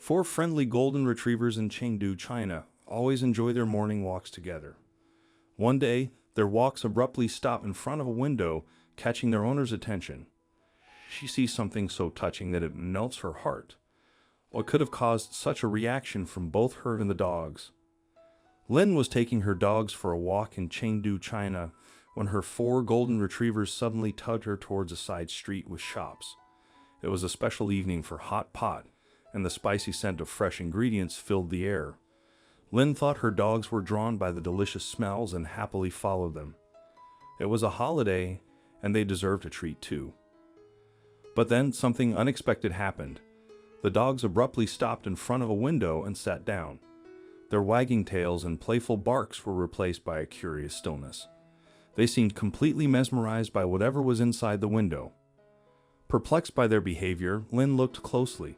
Four friendly golden retrievers in Chengdu, China, always enjoy their morning walks together. One day, their walks abruptly stop in front of a window, catching their owner's attention. She sees something so touching that it melts her heart. What could have caused such a reaction from both her and the dogs? Lin was taking her dogs for a walk in Chengdu, China, when her four golden retrievers suddenly tugged her towards a side street with shops. It was a special evening for hot pot, and the spicy scent of fresh ingredients filled the air. Lin thought her dogs were drawn by the delicious smells and happily followed them. It was a holiday, and they deserved a treat too. But then something unexpected happened. The dogs abruptly stopped in front of a window and sat down. Their wagging tails and playful barks were replaced by a curious stillness. They seemed completely mesmerized by whatever was inside the window. Perplexed by their behavior, Lin looked closely.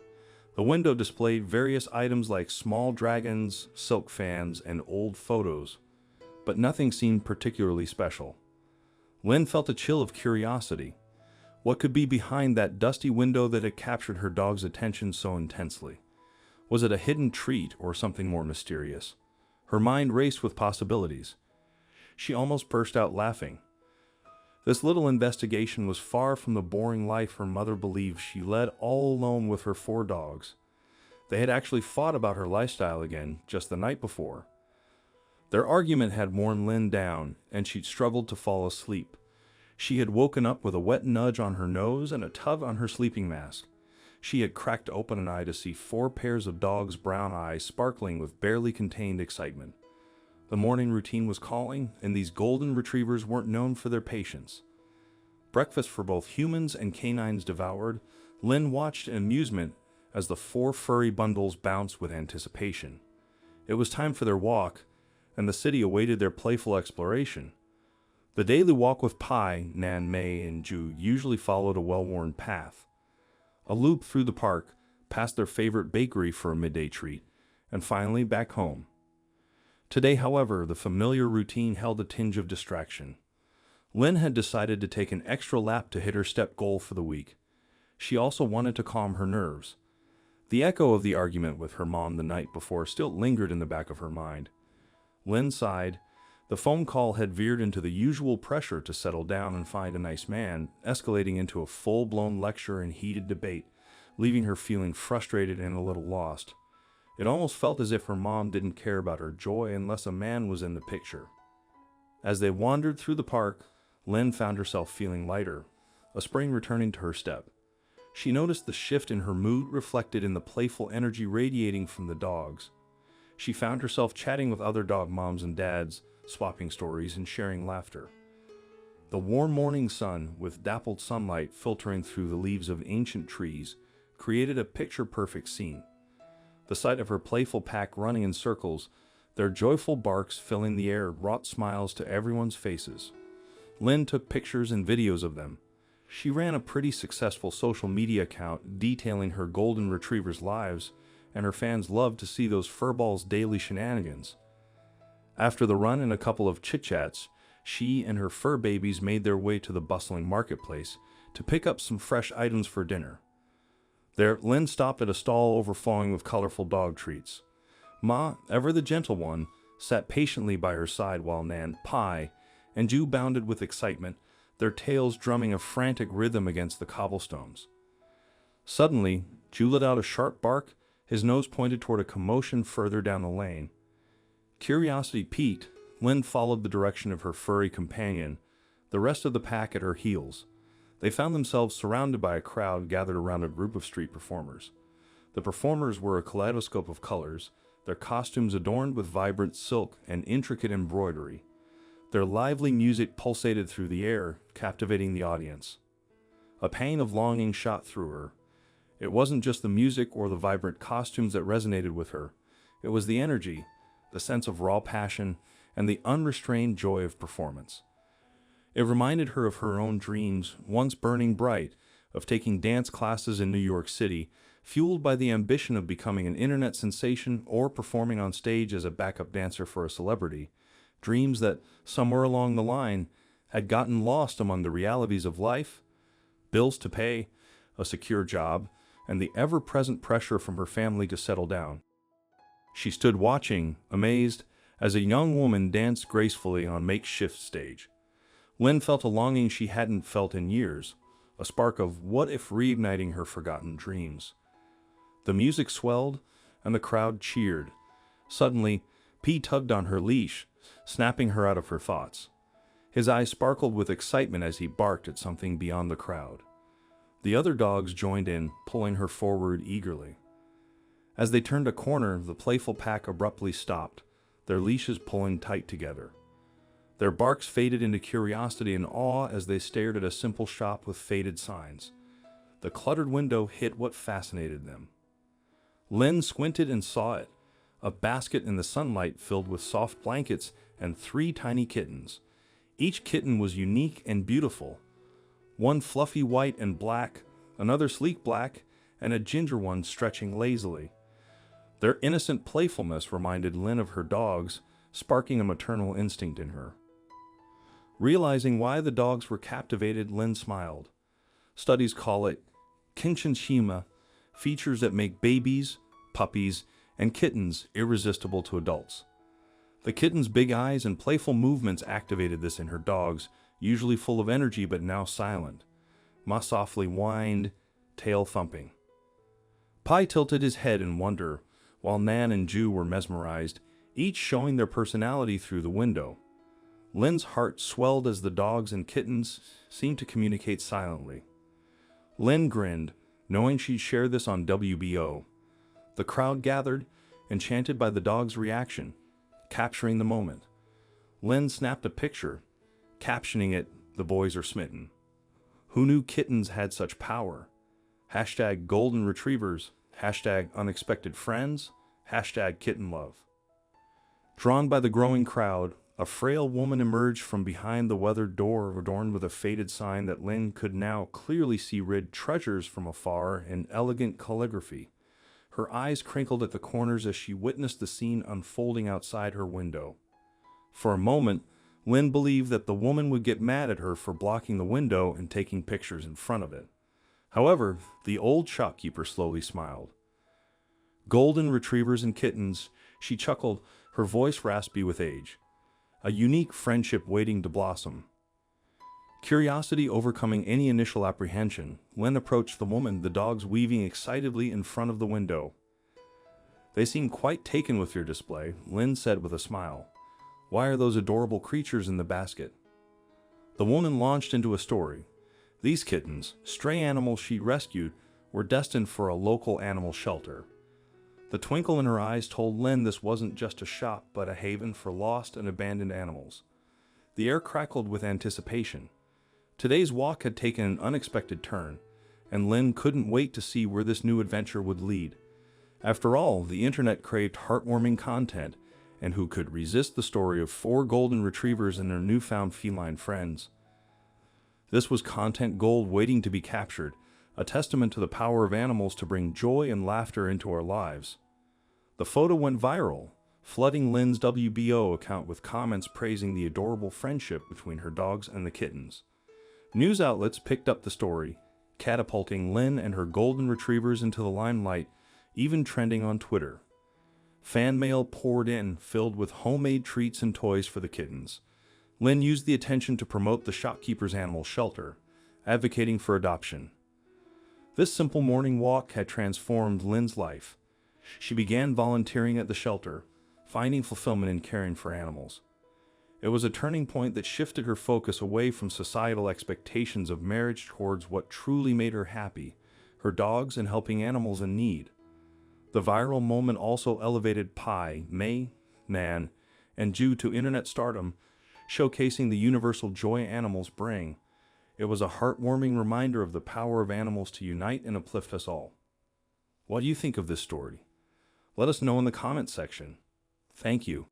The window displayed various items like small dragons, silk fans, and old photos, but nothing seemed particularly special. Lin felt a chill of curiosity. What could be behind that dusty window that had captured her dog's attention so intensely? Was it a hidden treat or something more mysterious? Her mind raced with possibilities. She almost burst out laughing. This little investigation was far from the boring life her mother believed she led all alone with her four dogs. They had actually fought about her lifestyle again just the night before. Their argument had worn Lin down, and she'd struggled to fall asleep. She had woken up with a wet nudge on her nose and a tug on her sleeping mask. She had cracked open an eye to see four pairs of dogs' brown eyes sparkling with barely contained excitement. The morning routine was calling, and these golden retrievers weren't known for their patience. Breakfast for both humans and canines devoured, Lin watched in amusement as the four furry bundles bounced with anticipation. It was time for their walk, and the city awaited their playful exploration. The daily walk with Pai, Nan, Mei, and Ju usually followed a well-worn path. A loop through the park, past their favorite bakery for a midday treat, and finally back home. Today, however, the familiar routine held a tinge of distraction. Lin had decided to take an extra lap to hit her step goal for the week. She also wanted to calm her nerves. The echo of the argument with her mom the night before still lingered in the back of her mind. Lin sighed. The phone call had veered into the usual pressure to settle down and find a nice man, escalating into a full-blown lecture and heated debate, leaving her feeling frustrated and a little lost. It almost felt as if her mom didn't care about her joy unless a man was in the picture. As they wandered through the park, Lin found herself feeling lighter, a spring returning to her step. She noticed the shift in her mood reflected in the playful energy radiating from the dogs. She found herself chatting with other dog moms and dads, swapping stories and sharing laughter. The warm morning sun, with dappled sunlight filtering through the leaves of ancient trees, created a picture-perfect scene. The sight of her playful pack running in circles, their joyful barks filling the air, brought smiles to everyone's faces. Lin took pictures and videos of them. She ran a pretty successful social media account detailing her golden retrievers' lives, and her fans loved to see those furballs' daily shenanigans. After the run and a couple of chit-chats, she and her fur babies made their way to the bustling marketplace to pick up some fresh items for dinner. There, Lin stopped at a stall overflowing with colorful dog treats. Ma, ever the gentle one, sat patiently by her side while Nan, Pai, and Ju bounded with excitement, their tails drumming a frantic rhythm against the cobblestones. Suddenly, Ju let out a sharp bark, his nose pointed toward a commotion further down the lane. Curiosity piqued, Lin followed the direction of her furry companion, the rest of the pack at her heels. They found themselves surrounded by a crowd gathered around a group of street performers. The performers were a kaleidoscope of colors, their costumes adorned with vibrant silk and intricate embroidery. Their lively music pulsated through the air, captivating the audience. A pang of longing shot through her. It wasn't just the music or the vibrant costumes that resonated with her. It was the energy, the sense of raw passion, and the unrestrained joy of performance. It reminded her of her own dreams, once burning bright, of taking dance classes in New York City, fueled by the ambition of becoming an internet sensation or performing on stage as a backup dancer for a celebrity. Dreams that, somewhere along the line, had gotten lost among the realities of life. Bills to pay, a secure job, and the ever-present pressure from her family to settle down. She stood watching, amazed, as a young woman danced gracefully on a makeshift stage. Lynn felt a longing she hadn't felt in years, a spark of what if reigniting her forgotten dreams. The music swelled, and the crowd cheered. Suddenly, P tugged on her leash, snapping her out of her thoughts. His eyes sparkled with excitement as he barked at something beyond the crowd. The other dogs joined in, pulling her forward eagerly. As they turned a corner, the playful pack abruptly stopped, their leashes pulling tight together. Their barks faded into curiosity and awe as they stared at a simple shop with faded signs. The cluttered window hid what fascinated them. Lynn squinted and saw it, a basket in the sunlight filled with soft blankets and 3 tiny kittens. Each kitten was unique and beautiful. One fluffy white and black, another sleek black, and a ginger one stretching lazily. Their innocent playfulness reminded Lynn of her dogs, sparking a maternal instinct in her. Realizing why the dogs were captivated, Lynn smiled. Studies call it Kinshinshima, features that make babies, puppies, and kittens irresistible to adults. The kitten's big eyes and playful movements activated this in her dogs, usually full of energy but now silent. Ma softly whined, tail thumping. Pi tilted his head in wonder, while Nan and Ju were mesmerized, each showing their personality through the window. Lynn's heart swelled as the dogs and kittens seemed to communicate silently. Lynn grinned, knowing she'd share this on WBO. The crowd gathered, enchanted by the dog's reaction, capturing the moment. Lynn snapped a picture, captioning it, "The boys are smitten." Who knew kittens had such power? Hashtag golden retrievers, hashtag unexpected friends, hashtag kitten love. Drawn by the growing crowd, a frail woman emerged from behind the weathered door adorned with a faded sign that Lynn could now clearly see read treasures from afar in elegant calligraphy. Her eyes crinkled at the corners as she witnessed the scene unfolding outside her window. For a moment, Lynn believed that the woman would get mad at her for blocking the window and taking pictures in front of it. However, the old shopkeeper slowly smiled. Golden retrievers and kittens, she chuckled, her voice raspy with age. A unique friendship waiting to blossom. Curiosity overcoming any initial apprehension, Lynn approached the woman, the dogs weaving excitedly in front of the window. "They seem quite taken with your display," Lynn said with a smile. "Why are those adorable creatures in the basket?" The woman launched into a story. These kittens, stray animals she rescued, were destined for a local animal shelter. The twinkle in her eyes told Lynn this wasn't just a shop, but a haven for lost and abandoned animals. The air crackled with anticipation. Today's walk had taken an unexpected turn, and Lynn couldn't wait to see where this new adventure would lead. After all, the internet craved heartwarming content, and who could resist the story of 4 golden retrievers and their newfound feline friends? This was content gold waiting to be captured, a testament to the power of animals to bring joy and laughter into our lives. The photo went viral, flooding Lynn's WBO account with comments praising the adorable friendship between her dogs and the kittens. News outlets picked up the story, catapulting Lynn and her golden retrievers into the limelight, even trending on Twitter. Fan mail poured in, filled with homemade treats and toys for the kittens. Lynn used the attention to promote the shopkeeper's animal shelter, advocating for adoption. This simple morning walk had transformed Lynn's life. She began volunteering at the shelter, finding fulfillment in caring for animals. It was a turning point that shifted her focus away from societal expectations of marriage towards what truly made her happy, her dogs and helping animals in need. The viral moment also elevated Pi, May, Nan, and Ju to internet stardom, showcasing the universal joy animals bring. It was a heartwarming reminder of the power of animals to unite and uplift us all. What do you think of this story? Let us know in the comments section. Thank you.